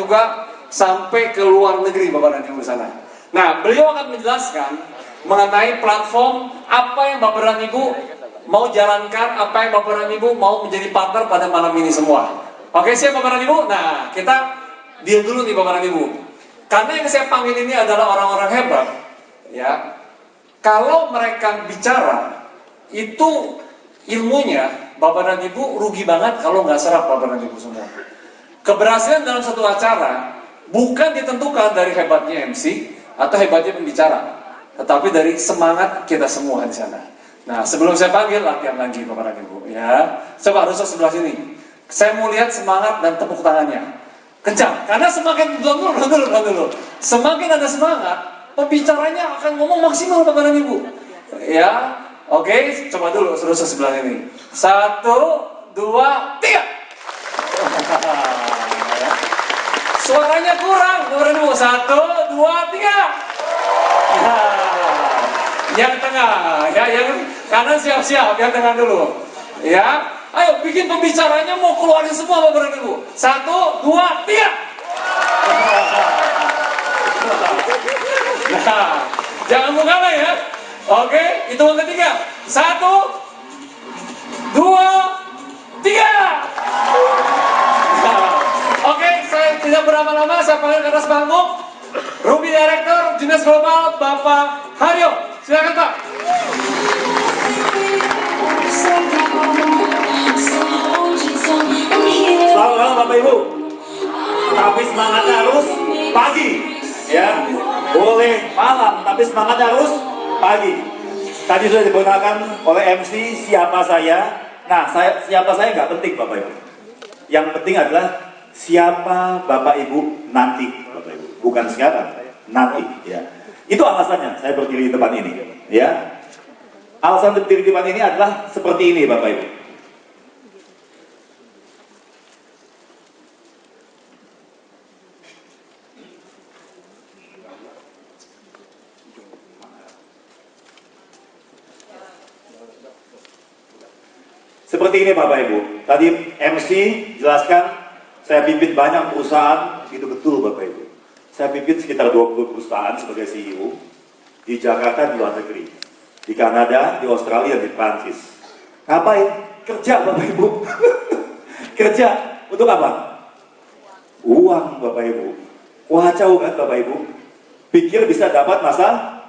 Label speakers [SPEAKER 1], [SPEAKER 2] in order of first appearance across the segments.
[SPEAKER 1] juga sampai ke luar negeri Bapak dan Ibu sana. Nah, beliau akan menjelaskan mengenai platform apa yang Bapak dan Ibu mau jalankan, apa yang Bapak dan Ibu mau menjadi partner pada malam ini semua. Oke, siap Bapak dan Ibu? Nah, kita diam dulu nih Bapak dan Ibu. Karena yang saya panggil ini adalah orang-orang hebat, ya. Kalau mereka bicara, itu ilmunya Bapak dan Ibu rugi banget kalau nggak serap Bapak dan Ibu semua. Keberhasilan dalam satu acara bukan ditentukan dari hebatnya MC atau hebatnya pembicara, tetapi dari semangat kita semua di sana. Nah, sebelum saya panggil, latihan lagi Bapak dan Ibu, ya. Coba harus sebelah sini. Saya mau lihat semangat dan tepuk tangannya. Kencang, karena semakin dulu. Semakin ada semangat, pembicaranya akan ngomong maksimal Bapak dan Ibu. Ya, oke, coba dulu terus sebelah ini. 1, 2, 3. Suaranya kurang, Bapak dan Ibu. 1, 2, 3. Yang tengah, ya, yang kanan siap-siap, yang tengah dulu. Ya, ayo bikin pembicaranya mau keluarin semua Bapak dan Ibu. 1, 2, 3. Nah, jangan mau kalah ya. Oke, hitungan ketiga. 1, 2, 3. Nah, oke, saya tidak berlama-lama, saya panggil ke atas panggung Ruby Director Jenis Global Bapak Haryo. Silakan Pak.
[SPEAKER 2] Selamat malam Bapak Ibu. Tapi semangatnya harus pagi, ya. Boleh malam, tapi semangatnya harus pagi. Tadi sudah digunakan oleh MC siapa saya. Nah, siapa saya nggak penting Bapak Ibu. Yang penting adalah siapa Bapak Ibu nanti, Bapak Ibu. Bukan sekarang, nanti, ya. Itu alasannya saya berdiri di depan ini, ya. Alasan berdiri di depan ini adalah seperti ini Bapak Ibu. Seperti ini Bapak Ibu, tadi MC jelaskan saya pimpin banyak perusahaan, itu betul Bapak Ibu. Saya pimpin sekitar 20 perusahaan sebagai CEO di Jakarta, di luar negeri, di Kanada, di Australia, di Prancis. Ngapain? Kerja Bapak Ibu. Kerja untuk apa? Uang Bapak Ibu. Wacau kan Bapak Ibu? Pikir bisa dapat masa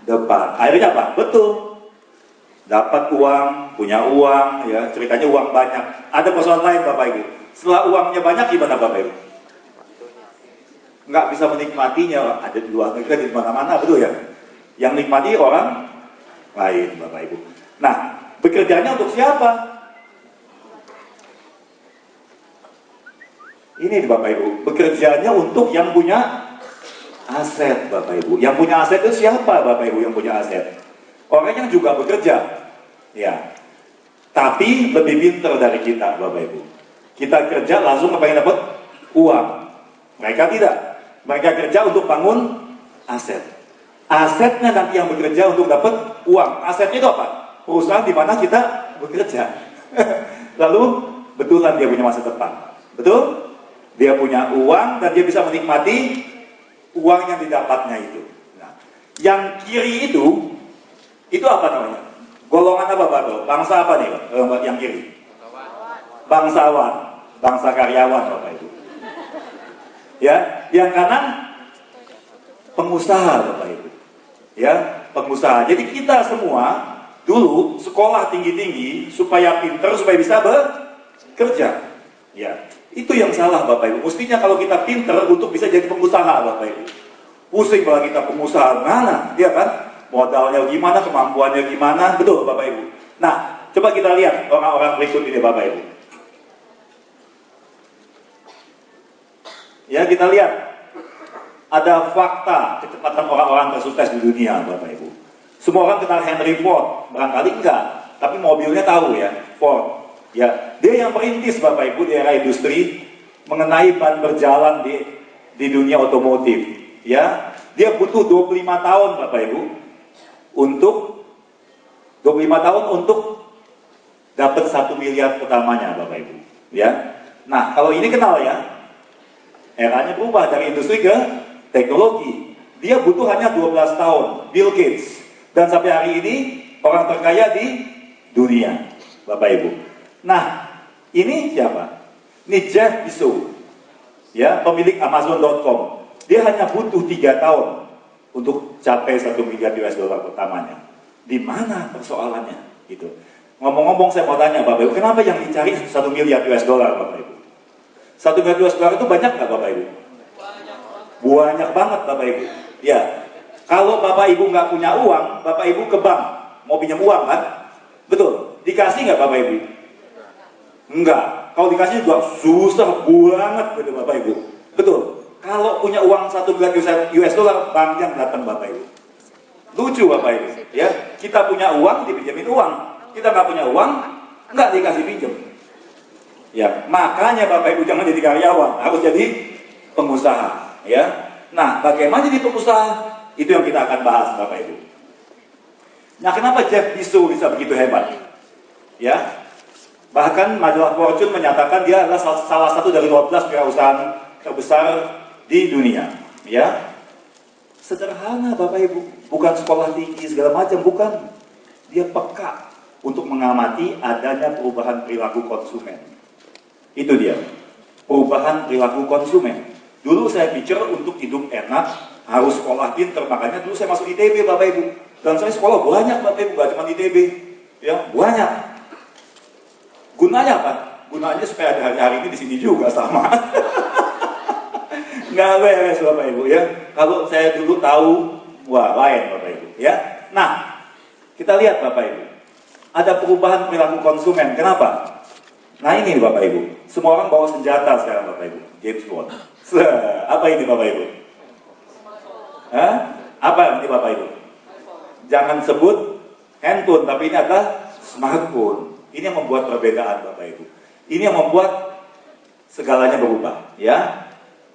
[SPEAKER 2] depan. Akhirnya apa? Betul. Dapat uang, punya uang, ya ceritanya uang banyak. Ada persoalan lain Bapak Ibu. Setelah uangnya banyak gimana Bapak Ibu? Nggak bisa menikmatinya. Ada di luar negeri, di mana-mana, betul ya? Yang nikmati orang lain Bapak Ibu. Nah, bekerjanya untuk siapa? Ini Bapak Ibu, bekerjanya untuk yang punya aset Bapak Ibu. Yang punya aset itu siapa Bapak Ibu yang punya aset? Orang yang juga bekerja, ya. Tapi lebih pintar dari kita Bapak Ibu. Kita kerja langsung kepengen dapat uang. Mereka tidak. Mereka kerja untuk bangun aset. Asetnya nanti yang bekerja untuk dapat uang. Asetnya itu apa? Perusahaan di mana kita bekerja. Lalu betulan dia punya masa depan. Betul? Dia punya uang dan dia bisa menikmati uang yang didapatnya itu. Nah, yang kiri itu apa namanya? Golongan apa Pak? Bangsa apa nih Pak? Yang kiri? Bangsawan. Bangsa karyawan Bapak Ibu. Ya, yang kanan pengusaha Bapak Ibu. Ya, pengusaha. Jadi kita semua dulu sekolah tinggi-tinggi supaya pinter, supaya bisa bekerja. Ya, itu yang salah Bapak Ibu. Mestinya kalau kita pinter untuk bisa jadi pengusaha Bapak Ibu. Pusing kalau kita pengusaha mana, ya kan? Modalnya gimana, kemampuannya gimana, betul Bapak Ibu. Nah, coba kita lihat orang-orang berikut ini Bapak Ibu. Ya, kita lihat. Ada fakta kecepatan orang-orang tersukses di dunia Bapak Ibu. Semua orang kenal Henry Ford, barangkali enggak, tapi mobilnya tahu ya, Ford. Ya, dia yang perintis Bapak Ibu di era industri mengenai ban berjalan di dunia otomotif. Ya, dia butuh 25 tahun Bapak Ibu untuk 25 tahun untuk dapat 1 miliar pertamanya Bapak Ibu. Ya. Nah, kalau ini kenal ya. Eranya berubah dari industri ke teknologi. Dia butuh hanya 12 tahun, Bill Gates. Dan sampai hari ini, orang terkaya di dunia, Bapak Ibu. Nah, ini siapa? Ini Jeff Bezos, ya, pemilik Amazon.com. Dia hanya butuh 3 tahun untuk capai 1 miliar US dollar pertamanya. Di mana persoalannya? Gitu. Ngomong-ngomong, saya mau tanya Bapak Ibu, kenapa yang dicari 1 miliar US dollar, Bapak Ibu? 1 miliar US dollar itu banyak nggak Bapak Ibu? Banyak banget Bapak Ibu. Ya, kalau Bapak Ibu nggak punya uang, Bapak Ibu ke bank mau pinjam uang kan? Betul. Dikasih nggak Bapak Ibu? Enggak. Kalau dikasih juga susah banget, gitu Bapak Ibu. Betul. Kalau punya uang 1 miliar US dollar, bank yang datang Bapak Ibu. Lucu Bapak Ibu. Ya, kita punya uang, dipinjemin uang. Kita nggak punya uang, nggak dikasih pinjam. Ya, makanya Bapak Ibu jangan jadi karyawan, harus jadi pengusaha. Ya. Nah, bagaimana jadi pengusaha? Itu yang kita akan bahas Bapak Ibu. Nah, kenapa Jeff Bezos bisa begitu hebat? Ya, bahkan majalah Fortune menyatakan dia adalah salah satu dari 12 perusahaan terbesar di dunia. Ya, sederhana Bapak Ibu, bukan sekolah tinggi segala macam, bukan. Dia peka untuk mengamati adanya perubahan perilaku konsumen. Itu dia, perubahan perilaku konsumen. Dulu saya pikir untuk hidup enak harus sekolah pinter, makanya dulu saya masuk ITB Bapak Ibu. Dan saya sekolah banyak Bapak Ibu, gak cuma ITB, ya banyak. Gunanya apa? Gunanya supaya ada hari-hari ini di sini juga sama. Nggak beres Bapak Ibu ya. Kalau saya dulu tahu, wah lain Bapak Ibu ya. Nah, kita lihat Bapak Ibu, ada perubahan perilaku konsumen. Kenapa? Nah ini Bapak Ibu, semua orang bawa senjata sekarang Bapak Ibu, James Bond. Apa ini Bapak Ibu? Hah? Apa ini Bapak Ibu? Jangan sebut handphone, tapi ini adalah smartphone. Ini yang membuat perbedaan Bapak Ibu. Ini yang membuat segalanya berubah, ya.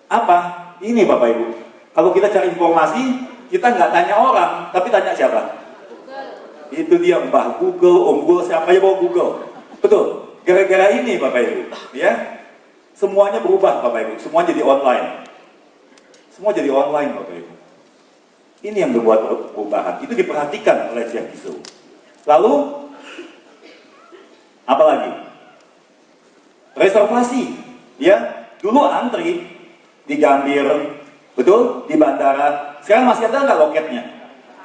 [SPEAKER 2] Apa? Ini Bapak Ibu. Kalau kita cari informasi, kita nggak tanya orang, tapi tanya siapa? Itu dia Mbah Google, Om Google, siapa aja bawa Google. Betul. Gara-gara ini Bapak Ibu, ya. Semuanya berubah Bapak Ibu, semua jadi online. Semua jadi online Bapak Ibu. Ini yang membuat perubahan. Itu diperhatikan oleh Jeff Bezos. Lalu apalagi? Reservasi, ya. Dulu antri di Gambir, betul, di bandara. Sekarang masih ada nggak loketnya?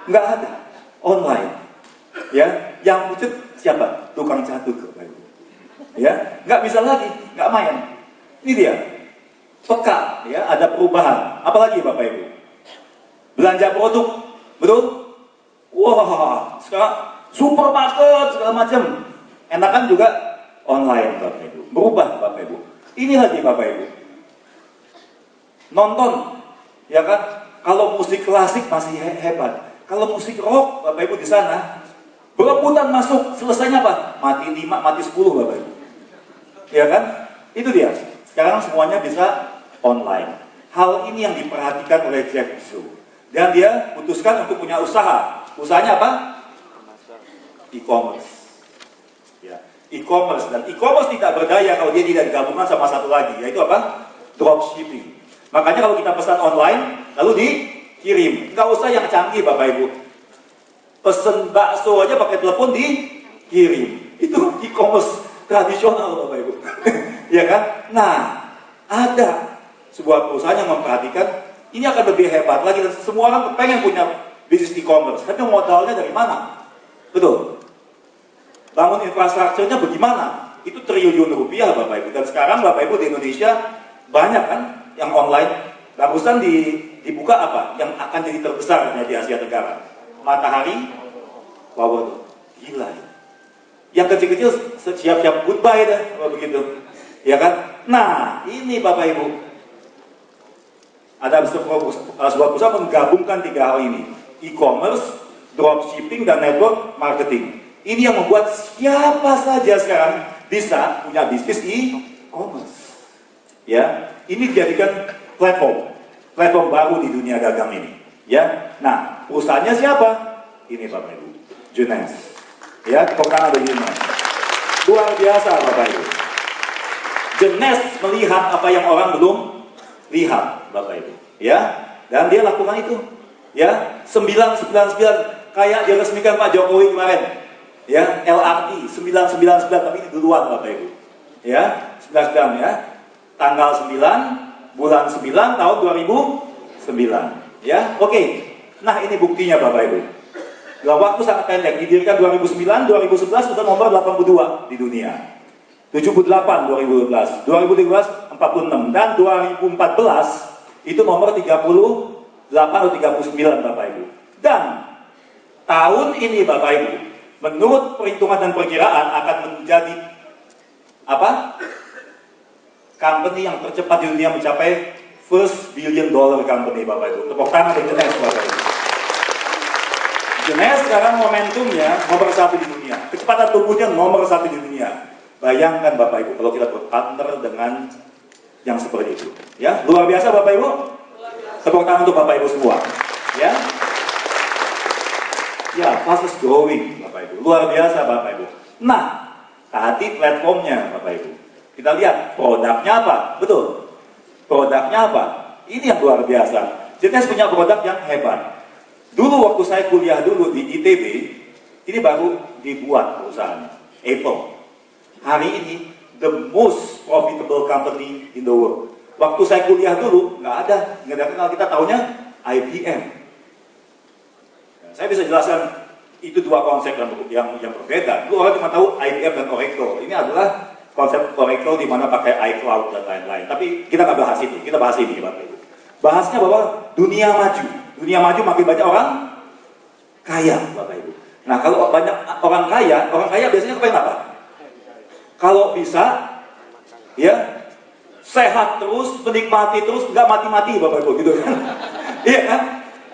[SPEAKER 2] Nggak ada, online. Ya, yang pucet siapa? Tukang catur, Bapak Ibu. Ya, nggak bisa lagi, nggak main. Ini dia, peka, ya, ada perubahan. Apalagi Bapak Ibu? Belanja produk, betul? Wah, sekarang supermarket segala macam. Enakan juga online Bapak Ibu. Berubah Bapak Ibu. Ini lagi Bapak Ibu. Nonton, ya kan? Kalau musik klasik masih hebat. Kalau musik rock, Bapak Ibu di sana, berebutan masuk, selesainya apa? Mati 5, mati 10 Bapak Ibu. Ya kan? Itu dia. Sekarang semuanya bisa online. Hal ini yang diperhatikan oleh Jeff Bezos. Dan dia putuskan untuk punya usaha. Usahanya apa? E-commerce. Ya, e-commerce. Dan e-commerce tidak berdaya kalau dia tidak digabungkan sama satu lagi, yaitu apa? Dropshipping. Makanya kalau kita pesan online, lalu dikirim. Nggak usah yang canggih Bapak Ibu. Pesen bakso aja pakai telepon dikirim. Itu e-commerce tradisional Bapak Ibu. Ya kan? Nah, ada sebuah perusahaan yang memperhatikan ini akan lebih hebat lagi. Dan semua orang pengen punya bisnis e-commerce. Tapi modalnya dari mana? Betul. Bangun infrastrukturnya bagaimana? Itu triliun rupiah Bapak Ibu. Dan sekarang Bapak Ibu di Indonesia banyak kan yang online. Barusan dibuka apa? Yang akan jadi terbesar di Asia Tenggara. Matahari Power. Gila ya. Yang kecil-kecil siap-siap goodbye dah kalau begitu. Ya kan? Nah, ini Bapak Ibu. Ada sebuah perusahaan menggabungkan 3 hal ini. E-commerce, dropshipping, dan network marketing. Ini yang membuat siapa saja sekarang bisa punya bisnis e-commerce. Ya, ini dijadikan platform baru di dunia dagang ini. Ya, nah perusahaannya siapa? Ini Bapak Ibu, Junes. Ya, pernah ada Junes. Luar biasa Bapak Ibu. Junes melihat apa yang orang belum Lihat Bapak Ibu, ya. Dan dia lakukan itu, ya. 999 kayak diresmikan Pak Jokowi kemarin, ya. LRT 999, tapi ini duluan Bapak Ibu, ya. 99 ya. Tanggal 9 bulan 9 tahun 2009, ya. Oke. Nah, ini buktinya Bapak Ibu. Dalam waktu sangat pendek, didirikan 2009, 2011 sudah nomor 82 di dunia. 78 2012, 2013 46, dan 2014 itu nomor 38 atau 39 Bapak Ibu. Dan tahun ini Bapak Ibu, menurut perhitungan dan perkiraan akan menjadi apa? Company yang tercepat di dunia mencapai first billion dollar company Bapak Ibu. Tepuk tangan untuk Genes Bapak Ibu. Genes sekarang momentumnya nomor 1 di dunia, kecepatan tumbuhnya nomor 1 di dunia. Bayangkan Bapak Ibu kalau kita berpartner dengan yang seperti itu, ya. Luar biasa Bapak Ibu. Tepuk tangan untuk Bapak Ibu semua, ya. Ya, fastest growing Bapak Ibu. Luar biasa Bapak Ibu. Nah, tadi platformnya Bapak Ibu. Kita lihat produknya apa? Betul. Produknya apa? Ini yang luar biasa. Genes punya produk yang hebat. Dulu waktu saya kuliah dulu di ITB, ini baru dibuat perusahaan Apple. Hari ini the most profitable company in the world. Waktu saya kuliah dulu nggak ada kenal, kita tahunya IBM. Saya bisa jelaskan itu dua konsep yang berbeda. Dulu orang cuma tahu IBM dan Oracle. Ini adalah konsep Oracle di mana pakai iCloud dan lain-lain. Tapi kita nggak bahas itu, kita bahas ini Bapak Ibu. Bahasnya bahwa dunia maju makin banyak orang kaya Bapak Ibu. Nah, kalau banyak orang kaya biasanya kepengen apa? Kalau bisa, ya, sehat terus, menikmati terus, nggak mati-mati Bapak Ibu, gitu kan? Iya kan?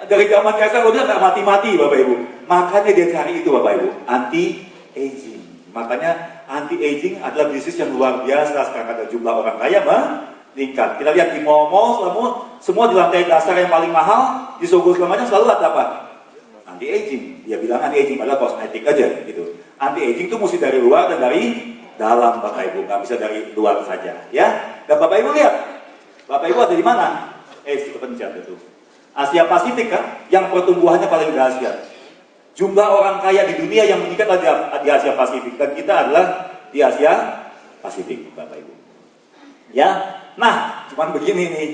[SPEAKER 2] Dari zaman Kaisar udah nggak mati-mati Bapak Ibu. Makanya dia cari itu Bapak Ibu, anti-aging. Makanya anti-aging adalah bisnis yang luar biasa sekarang, ada jumlah orang kaya meningkat. Kita lihat di mall-mall, semua di lantai dasar yang paling mahal, di Sogo segala macam selalu ada apa? Anti-aging. Dia bilang anti-aging adalah kosmetik aja gitu. Anti-aging itu mesti dari luar dan dari dalam Bapak Ibu, nggak bisa dari luar saja, ya. Dan Bapak Ibu lihat, Bapak Ibu ada di mana? Kepencet itu. Asia Pasifik kan, yang pertumbuhannya paling dahsyat. Jumlah orang kaya di dunia yang meningkat ada di Asia Pasifik, dan kita adalah di Asia Pasifik, Bapak Ibu. Ya, nah, cuman begini nih,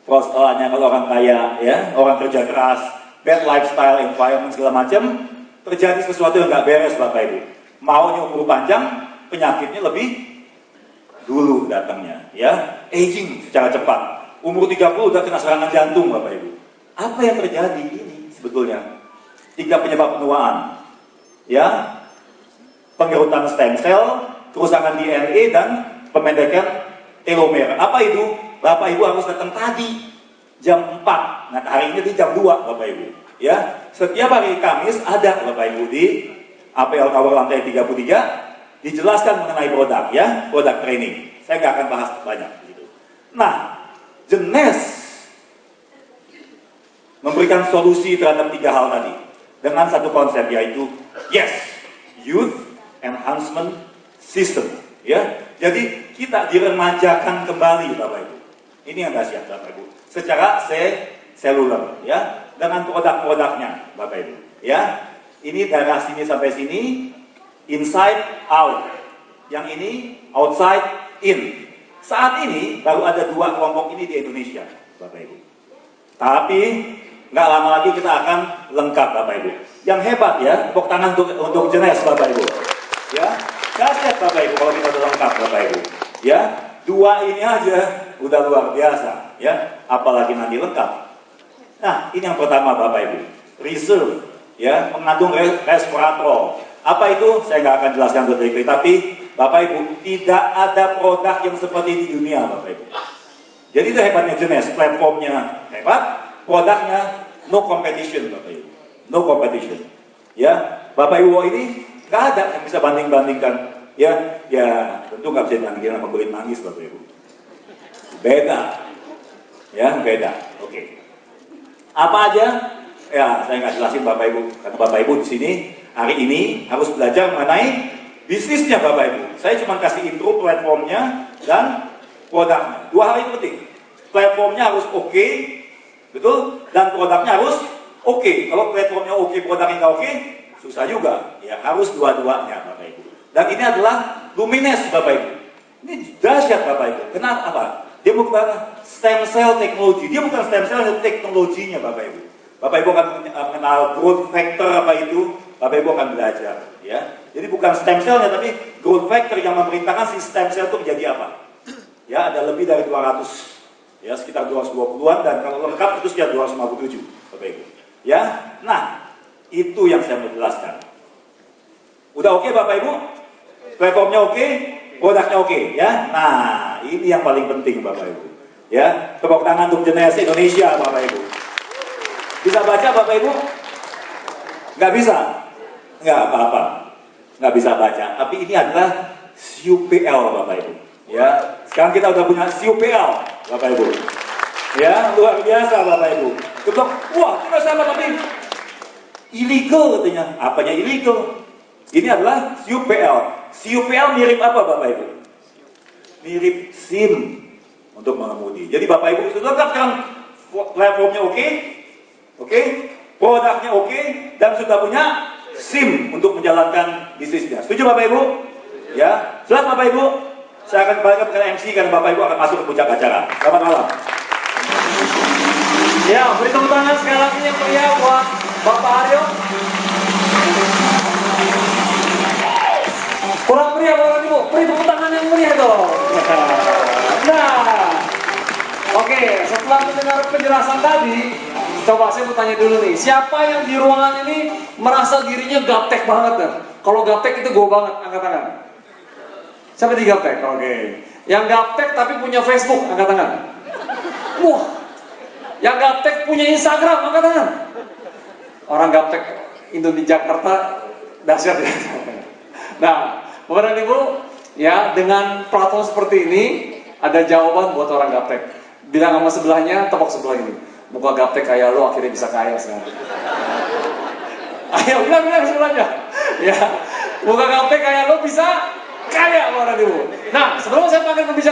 [SPEAKER 2] persoalannya kalau orang kaya, ya, orang kerja keras, bad lifestyle, environment segala macam, terjadi sesuatu yang nggak beres, Bapak Ibu. Maunya umur panjang, penyakitnya lebih dulu datangnya, ya, aging secara cepat. Umur 30 udah kena serangan jantung Bapak Ibu. Apa yang terjadi ini sebetulnya? 3 penyebab penuaan, ya, pengerutan stem cell, kerusakan DNA dan pemendekan telomer. Apa itu? Bapak Ibu harus datang tadi jam 4. Nah, hari ini di jam 2 Bapak Ibu, ya. Setiap hari Kamis ada Bapak Ibu di APL Tower lantai 33 dijelaskan mengenai produk, ya, produk training. Saya nggak akan bahas banyak gitu. Nah, Genes memberikan solusi terhadap 3 hal tadi dengan satu konsep, yaitu Youth Enhancement System, ya. Jadi kita diremajakan kembali Bapak Ibu. Ini yang dahsyat Bapak Ibu. Secara seluler, ya, dengan produk-produknya Bapak Ibu, ya. Ini dari sini sampai sini, inside out. Yang ini outside in. Saat ini baru ada 2 kelompok ini di Indonesia, Bapak Ibu. Tapi nggak lama lagi kita akan lengkap, Bapak Ibu. Yang hebat, ya, tepuk tangan untuk Genes, Bapak Ibu. Ya, dahsyat Bapak Ibu kalau kita udah lengkap, Bapak Ibu. Ya, 2 ini aja udah luar biasa, ya. Apalagi nanti lengkap. Nah, ini yang pertama Bapak Ibu. Reserve, ya, mengandung resveratrol. Apa itu? Saya nggak akan jelaskan detail, tapi Bapak Ibu, tidak ada produk yang seperti di dunia, Bapak Ibu. Jadi itu hebatnya Genes, platformnya hebat, produknya no competition, Bapak Ibu. No competition. Ya, Bapak Ibu ini nggak ada yang bisa banding-bandingkan. Ya, tentu nggak bisa bandingkan sama kulit manggis, Bapak Ibu. Beda. Ya, beda. Oke. Apa aja? Ya, saya nggak jelasin Bapak Ibu, karena Bapak Ibu di sini hari ini harus belajar mengenai bisnisnya Bapak Ibu. Saya cuma kasih intro platformnya dan produknya. 2 hal itu penting. platformnya harus oke, betul, dan produknya harus oke. Kalau platformnya oke, produknya nggak oke, susah juga. Ya harus dua-duanya, Bapak Ibu. Dan ini adalah Lumines, Bapak Ibu. Ini dahsyat, Bapak Ibu. Kenapa? Dia bukan stem cell teknologi. Dia bukan stem cell teknologinya, Bapak Ibu. Bapak Ibu akan mengenal growth factor apa itu. Bapak Ibu akan belajar, ya. Jadi bukan stem cellnya, tapi growth factor yang memerintahkan si stem cell itu menjadi apa. Ya, ada lebih dari 200, ya, sekitar 220-an, dan kalau lengkap itu sekitar 257, Bapak Ibu. Ya, nah, itu yang saya mau jelaskan. Udah oke, Bapak Ibu? Platformnya oke, produknya oke, ya. Nah, ini yang paling penting, Bapak Ibu. Ya, tepuk tangan untuk generasi Indonesia, Bapak Ibu. Bisa baca, Bapak Ibu? Nggak bisa? Nggak apa-apa. Nggak bisa baca. Tapi ini adalah CUPL, Bapak Ibu. Ya, sekarang kita udah punya CUPL, Bapak Ibu. Ya, luar biasa, Bapak Ibu. Kita, wah, kita salah, tapi illegal katanya. Apanya illegal? Ini adalah CUPL. CUPL mirip apa, Bapak Ibu? Mirip SIM untuk mengemudi. Jadi Bapak Ibu sudah lengkap sekarang, platformnya oke, produknya oke, dan sudah punya SIM untuk menjalankan bisnisnya. Setuju Bapak Ibu? Ya, selamat Bapak Ibu. Saya akan kembalikan ke MC karena Bapak Ibu akan masuk ke puncak acara. Selamat malam.
[SPEAKER 1] Ya, beri tepuk tangan sekali lagi yang meriah buat Bapak Aryo. Kurang meriah Bapak Ibu, beri tepuk tangan yang meriah dong. Nah, oke, setelah mendengar penjelasan tadi, coba saya mau tanya dulu nih, siapa yang di ruangan ini merasa dirinya gaptek banget kan? Kalau gaptek itu go banget, angkat tangan. Siapa di gaptek? Oke. Yang gaptek tapi punya Facebook, angkat tangan. Wah, yang gaptek punya Instagram, angkat tangan. Orang gaptek Indonesia Jakarta dahsyat ya. Nah, Bapak dan Ibu, ya dengan platform seperti ini ada jawaban buat orang gaptek. Bilang sama sebelahnya, tepuk sebelah ini. Muka gaptek kayak lo akhirnya bisa kaya sekarang. Ayo bilang sebelahnya. Ya, muka gaptek kayak lo bisa kaya, Bapak dan Ibu. Nah, sebelum saya panggil pembicara